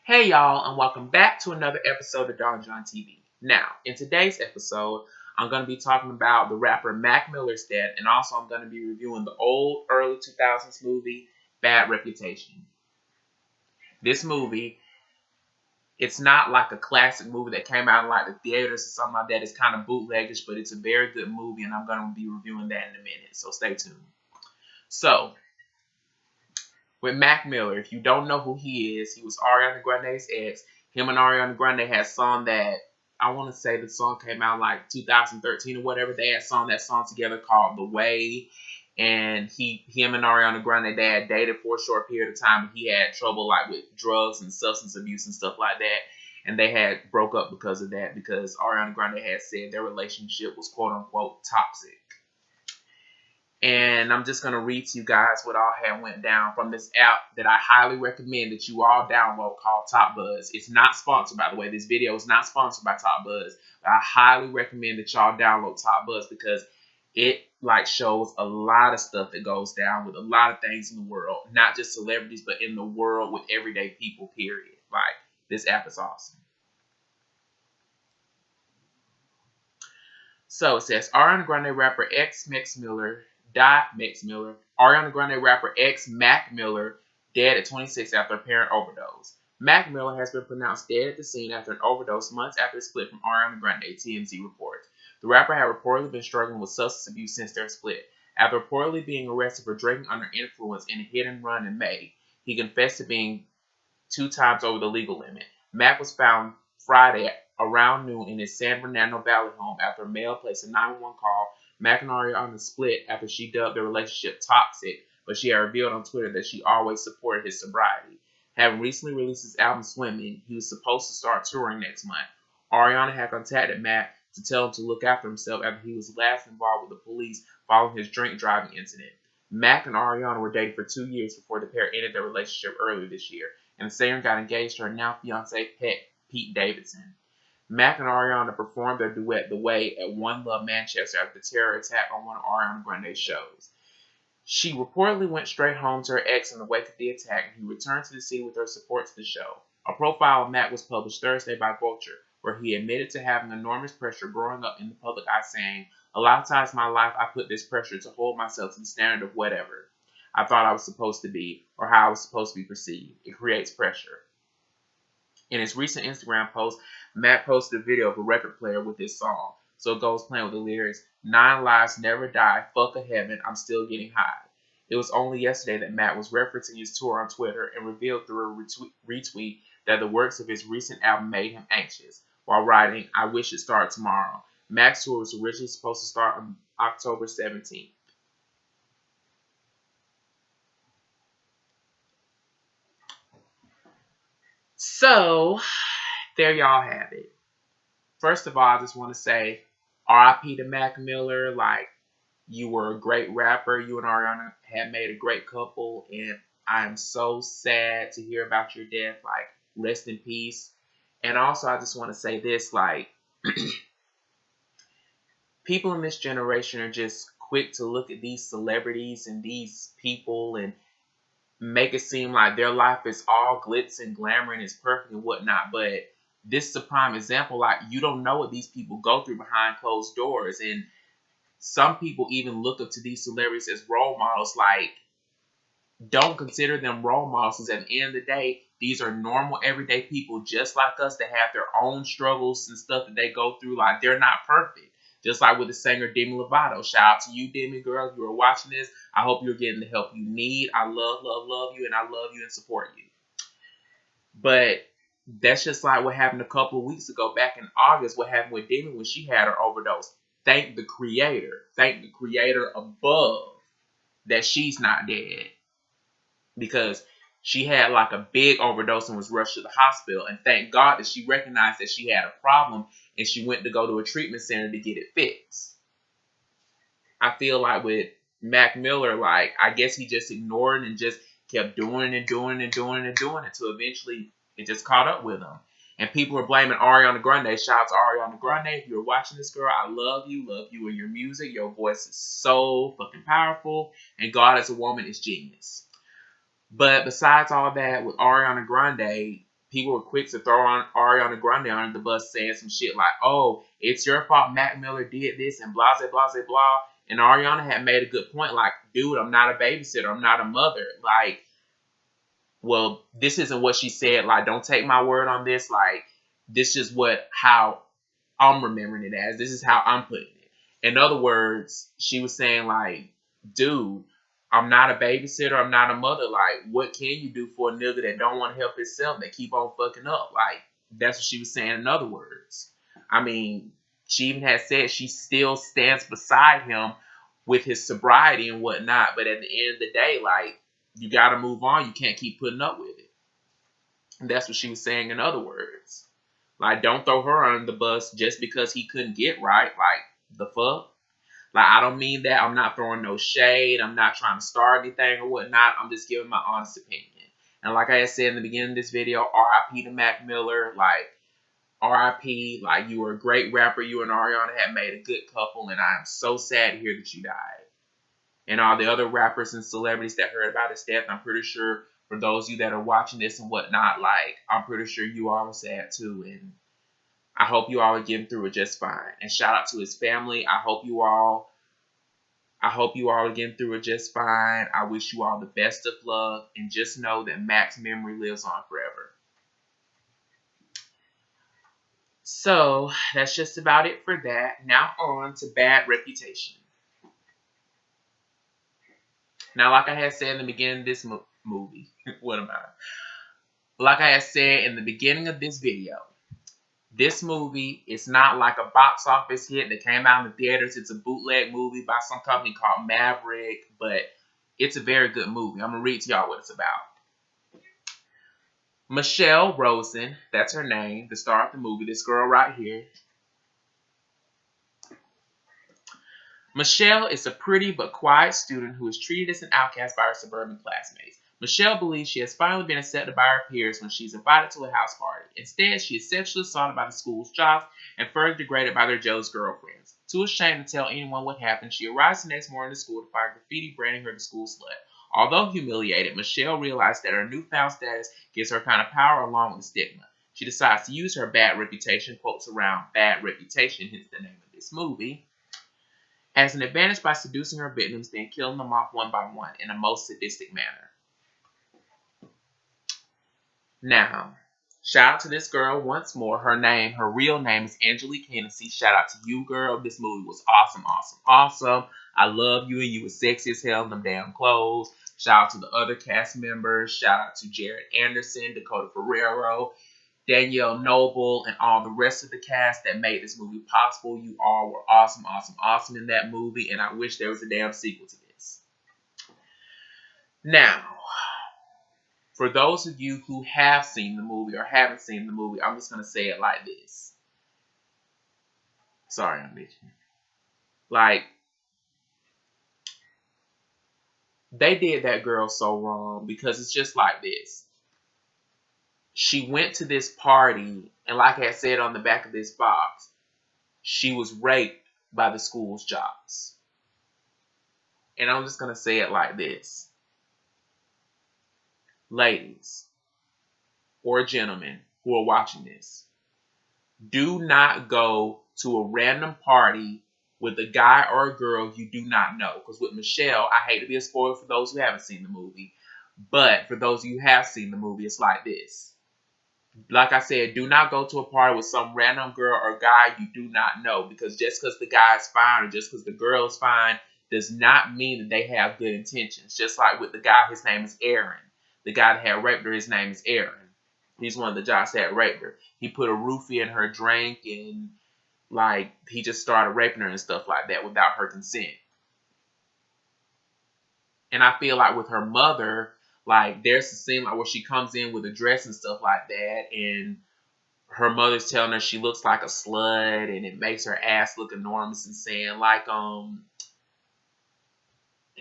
Hey y'all, and welcome back to another episode of Don John TV. Now, in today's episode, I'm going to be talking about the rapper Mac Miller's death, and also I'm going to be reviewing the old early 2000s movie Bad Reputation. This movie, it's not like a classic movie that came out in like the theaters or something like that. It's kind of bootleggish, but it's a very good movie, and I'm going to be reviewing that in a minute, so stay tuned. So, with Mac Miller, if you don't know who he is, he was Ariana Grande's ex. Him and Ariana Grande had a song that, I want to say the song came out like 2013 or whatever. They had that song together called The Way. And him and Ariana Grande, they had dated for a short period of time. But he had trouble like with drugs and substance abuse and stuff like that. And they had broke up because of that, because Ariana Grande had said their relationship was quote unquote toxic. And I'm just going to read to you guys what all had went down from this app that I highly recommend that you all download called Top Buzz. It's not sponsored, by the way. This video is not sponsored by Top Buzz. But I highly recommend that y'all download Top Buzz because it shows a lot of stuff that goes down with a lot of things in the world. Not just celebrities, but in the world with everyday people, period. Like, this app is awesome. So it says, Ariana Grande rapper ex Max Miller died. Max Miller. Ariana Grande rapper ex Mac Miller dead at 26 after a apparent overdose. Mac Miller has been pronounced dead at the scene after an overdose months after the split from Ariana Grande, TMZ reports. The rapper had reportedly been struggling with substance abuse since their split. After reportedly being arrested for drinking under influence in a hit and run in May, he confessed to being 2 times over the legal limit. Mac was found Friday around noon in his San Fernando Valley home after a male placed a 911 call. Mac and Ariana split after she dubbed their relationship toxic, but she had revealed on Twitter that she always supported his sobriety. Having recently released his album Swimming, he was supposed to start touring next month. Ariana had contacted Mac to tell him to look after himself after he was last involved with the police following his drink driving incident. Mac and Ariana were dating for 2 years before the pair ended their relationship earlier this year, and the singer got engaged to her now fiancé Pete Davidson. Mac and Ariana performed their duet The Way at One Love Manchester after the terror attack on one of Ariana Grande's shows. She reportedly went straight home to her ex in the wake of the attack, and he returned to the city with her support to the show. A profile of Mac was published Thursday by Vulture, where he admitted to having enormous pressure growing up in the public eye, saying, "A lot of times in my life I put this pressure to hold myself to the standard of whatever I thought I was supposed to be, or how I was supposed to be perceived. It creates pressure." In his recent Instagram post, Matt posted a video of a record player with his song. So it goes playing with the lyrics, 9 lives never die, fuck a heaven, I'm still getting high. It was only yesterday that Matt was referencing his tour on Twitter and revealed through a retweet that the works of his recent album made him anxious, while writing, "I wish it started tomorrow." Matt's tour was originally supposed to start on October 17th. So, there y'all have it. First of all, I just want to say R.I.P. to Mac Miller. Like, you were a great rapper. You and Ariana had made a great couple. And I am so sad to hear about your death. Like, rest in peace. And also, I just want to say this. Like, people in this generation are just quick to look at these celebrities and these people and make it seem like their life is all glitz and glamour and it's perfect and whatnot. But this is a prime example. Like, you don't know what these people go through behind closed doors. And some people even look up to these celebrities as role models. Like, don't consider them role models, because at the end of the day, these are normal, everyday people just like us that have their own struggles and stuff that they go through. Like, they're not perfect. Just like with the singer Demi Lovato. Shout out to you, Demi girl. If you are watching this, I hope you're getting the help you need. I love, love, love you, and I love you and support you. But that's just like what happened a couple of weeks ago, back in August, what happened with Demi when she had her overdose. Thank the creator above that she's not dead. Because she had like a big overdose and was rushed to the hospital. And thank God that she recognized that she had a problem and she went to go to a treatment center to get it fixed. I feel like with Mac Miller, like, I guess he just ignored and just kept doing and doing and doing and doing it until eventually it just caught up with him. And people were blaming Ariana Grande. Shout out to Ariana Grande. If you're watching this, girl, I love you and your music. Your voice is so fucking powerful. And God as a woman is genius. But besides all that, with Ariana Grande, people were quick to throw on Ariana Grande under the bus, saying some shit like, "Oh, it's your fault Mac Miller did this," and blah, blah, blah, blah. And Ariana had made a good point, like, dude, I'm not a babysitter. I'm not a mother. Like, well, this isn't what she said. Like, don't take my word on this. Like, this is how I'm remembering it as. This is how I'm putting it. In other words, she was saying, like, dude, I'm not a babysitter. I'm not a mother. Like, what can you do for a nigga that don't want to help himself, that keep on fucking up? Like, that's what she was saying in other words. I mean, she even had said she still stands beside him with his sobriety and whatnot. But at the end of the day, like, you got to move on. You can't keep putting up with it. And that's what she was saying in other words. Like, don't throw her under the bus just because he couldn't get right. Like, the fuck? Like, I don't mean that. I'm not throwing no shade. I'm not trying to start anything or whatnot. I'm just giving my honest opinion. And like I had said in the beginning of this video, R.I.P. to Mac Miller. Like, R.I.P. Like, you were a great rapper. You and Ariana had made a good couple. And I am so sad to hear that you died. And all the other rappers and celebrities that heard about his death, I'm pretty sure for those of you that are watching this and whatnot, like, I'm pretty sure you all are sad too. And I hope you all are getting through it just fine. And shout out to his family. I hope you all are getting through it just fine. I wish you all the best of luck. And just know that Mac's memory lives on forever. So, that's just about it for that. Now on to Bad Reputation. Now, like I had said in the beginning of this movie, what am I? Like I had said in the beginning of this video, this movie is not like a box office hit that came out in the theaters. It's a bootleg movie by some company called Maverick, but it's a very good movie. I'm going to read to y'all what it's about. Michelle Rosen, that's her name, the star of the movie, this girl right here. Michelle is a pretty but quiet student who is treated as an outcast by her suburban classmates. Michelle believes she has finally been accepted by her peers when she is invited to a house party. Instead, she is sexually assaulted by the school's jocks and further degraded by their jealous girlfriends. Too ashamed to tell anyone what happened, she arrives the next morning to school to find graffiti branding her the school slut. Although humiliated, Michelle realizes that her newfound status gives her kind of power along with the stigma. She decides to use her bad reputation, quotes around bad reputation, hence the name of this movie, as an advantage by seducing her victims, then killing them off one by one in a most sadistic manner. Now, shout out to this girl once more. Her real name is Angelique Hennessy. Shout out to you, girl. This movie was awesome, awesome, awesome. I love you, and you were sexy as hell in them damn clothes. Shout out to the other cast members. Shout out to Jared Anderson, Dakota Ferrero, Danielle Noble, and all the rest of the cast that made this movie possible. You all were awesome, awesome, awesome in that movie, and I wish there was a damn sequel to this. Now, for those of you who have seen the movie or haven't seen the movie, I'm just going to say it like this. Sorry, I'm bitching. Like, they did that girl so wrong because it's just like this. She went to this party, and like I said on the back of this box, she was raped by the school's jocks. And I'm just going to say it like this. Ladies or gentlemen who are watching this, do not go to a random party with a guy or a girl you do not know. Because with Michelle, I hate to be a spoiler for those who haven't seen the movie, but for those of you who have seen the movie, it's like this. Like I said, do not go to a party with some random girl or guy you do not know, because just because the guy is fine or just because the girl is fine does not mean that they have good intentions. Just like with the guy, his name is Aaron. The guy that had raped her, his name is Aaron. He's one of the jocks that raped her. He put a roofie in her drink and, like, he just started raping her and stuff like that without her consent. And I feel like with her mother, like, there's a scene like where she comes in with a dress and stuff like that, and her mother's telling her she looks like a slut, and it makes her ass look enormous, and saying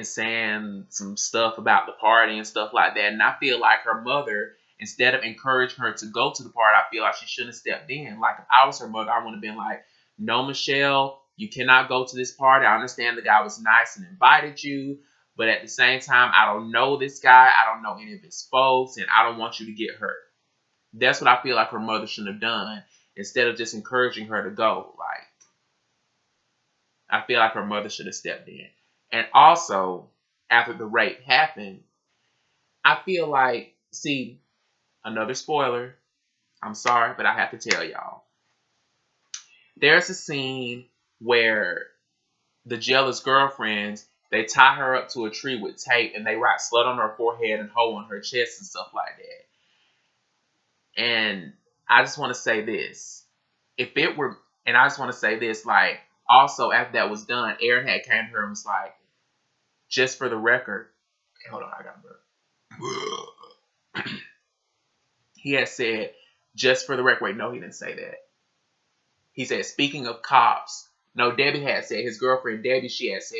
saying some stuff about the party and stuff like that. And I feel like her mother, instead of encouraging her to go to the party, I feel like she shouldn't have stepped in. Like, if I was her mother, I would have been like, no, Michelle, you cannot go to this party. I understand the guy was nice and invited you, but at the same time, I don't know this guy. I don't know any of his folks, and I don't want you to get hurt. That's what I feel like her mother shouldn't have done. Instead of just encouraging her to go. Like, I feel like her mother should have stepped in. And also, after the rape happened, I feel like, see, another spoiler. I'm sorry, but I have to tell y'all. There's a scene where the jealous girlfriends, they tie her up to a tree with tape and they write slut on her forehead and hoe on her chest and stuff like that. And I just want to say this. I just want to say this, like, also after that was done, Aaron had came to her and was like, just for the record, hold on, I got to he had said, just for the record, wait, no, he didn't say that. He said, speaking of cops, no, Debbie had said, his girlfriend Debbie, she had said,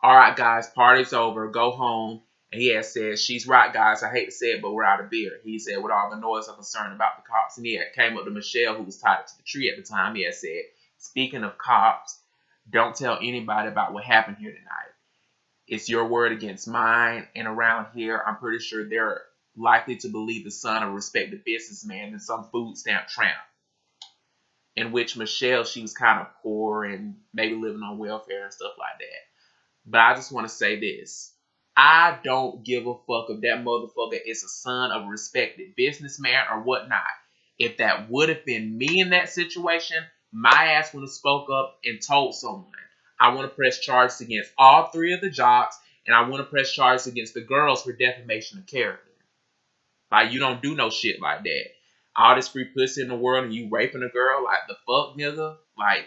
all right, guys, party's over, go home. And he had said, she's right, guys, I hate to say it, but we're out of beer. He said, with all the noise, I'm concerned about the cops. And he had came up to Michelle, who was tied to the tree at the time. He had said, speaking of cops, don't tell anybody about what happened here tonight. It's your word against mine. And around here, I'm pretty sure they're likely to believe the son of a respected businessman than some food stamp tramp. In which Michelle, she was kind of poor and maybe living on welfare and stuff like that. But I just want to say this. I don't give a fuck if that motherfucker is a son of a respected businessman or whatnot. If that would have been me in that situation, my ass would have spoke up and told someone. I want to press charges against all three of the jocks, and I want to press charges against the girls for defamation of character. Like, you don't do no shit like that. All this free pussy in the world and you raping a girl, like, the fuck, nigga? Like,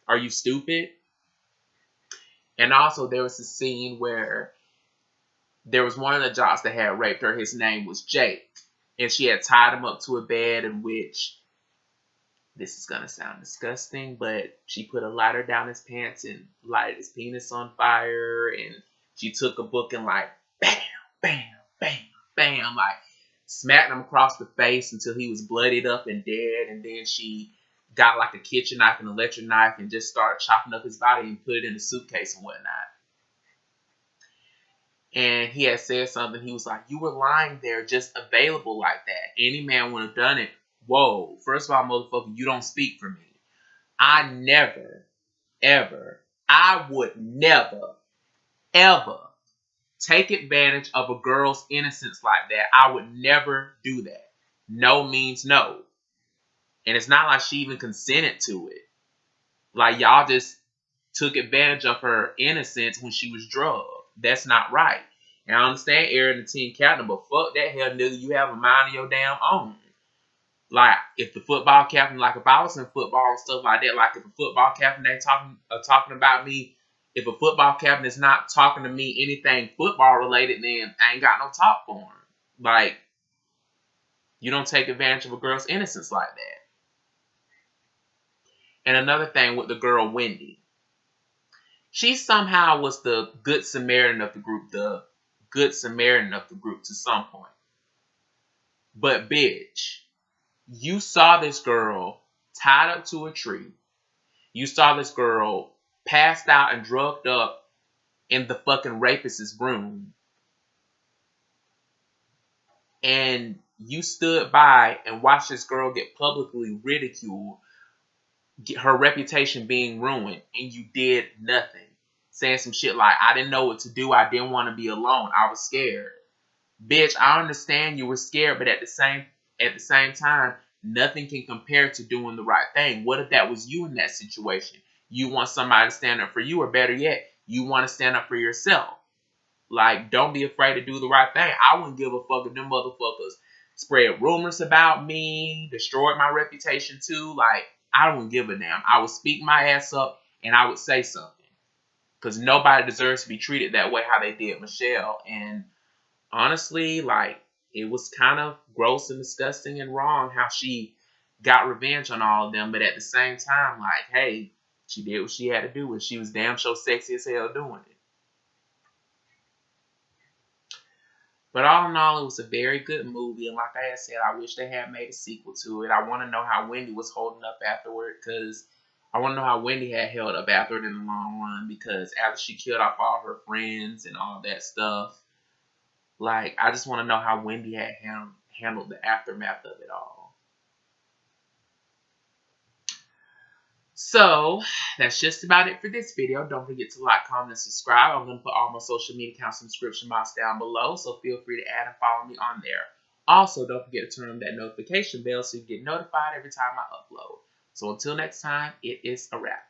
are you stupid? And also, there was a scene where there was one of the jocks that had raped her. His name was Jake. And she had tied him up to a bed in which, this is going to sound disgusting, but she put a lighter down his pants and lighted his penis on fire. And she took a book and like, bam, bam, bam, bam, like, smacked him across the face until he was bloodied up and dead. And then she got like a kitchen knife and electric knife and just started chopping up his body and put it in a suitcase and whatnot. And he had said something. He was like, you were lying there just available like that. Any man would have done it. Whoa. First of all, motherfucker, you don't speak for me. I never, ever, I would never, ever take advantage of a girl's innocence like that. I would never do that. No means no. And it's not like she even consented to it. Like, y'all just took advantage of her innocence when she was drugged. That's not right. And I understand Aaron the team captain, but fuck that hell, nigga. You have a mind of your damn own. Like, if the football captain, like if I was in football and stuff like that, like if a football captain ain't talking about me, if a football captain is not talking to me anything football related, then I ain't got no talk for him. Like, you don't take advantage of a girl's innocence like that. And another thing with the girl, Wendy. She somehow was the good Samaritan of the group, to some point. But bitch, you saw this girl tied up to a tree. You saw this girl passed out and drugged up in the fucking rapist's room. And you stood by and watched this girl get publicly ridiculed, her reputation being ruined, and you did nothing. Saying some shit like, I didn't know what to do. I didn't want to be alone. I was scared. Bitch, I understand you were scared, but at the same time, nothing can compare to doing the right thing. What if that was you in that situation? You want somebody to stand up for you, or better yet, you want to stand up for yourself. Like, don't be afraid to do the right thing. I wouldn't give a fuck if them motherfuckers spread rumors about me, destroyed my reputation too. Like, I wouldn't give a damn. I would speak my ass up and I would say something. Because nobody deserves to be treated that way how they did Michelle. And honestly, like, it was kind of gross and disgusting and wrong how she got revenge on all of them. But at the same time, like, hey, she did what she had to do. And she was damn sure sexy as hell doing it. But all in all, it was a very good movie. And like I had said, I wish they had made a sequel to it. I want to know how Wendy was holding up afterward. Because I want to know how Wendy had held up afterward in the long run. Because after she killed off all her friends and all that stuff, like, I just want to know how Wendy had handled the aftermath of it all. So that's just about it for this video. Don't forget to like, comment, and subscribe. I'm going to put all my social media accounts in the description box down below, so feel free to add and follow me on there. Also, don't forget to turn on that notification bell so you get notified every time I upload. So until next time, it is a wrap.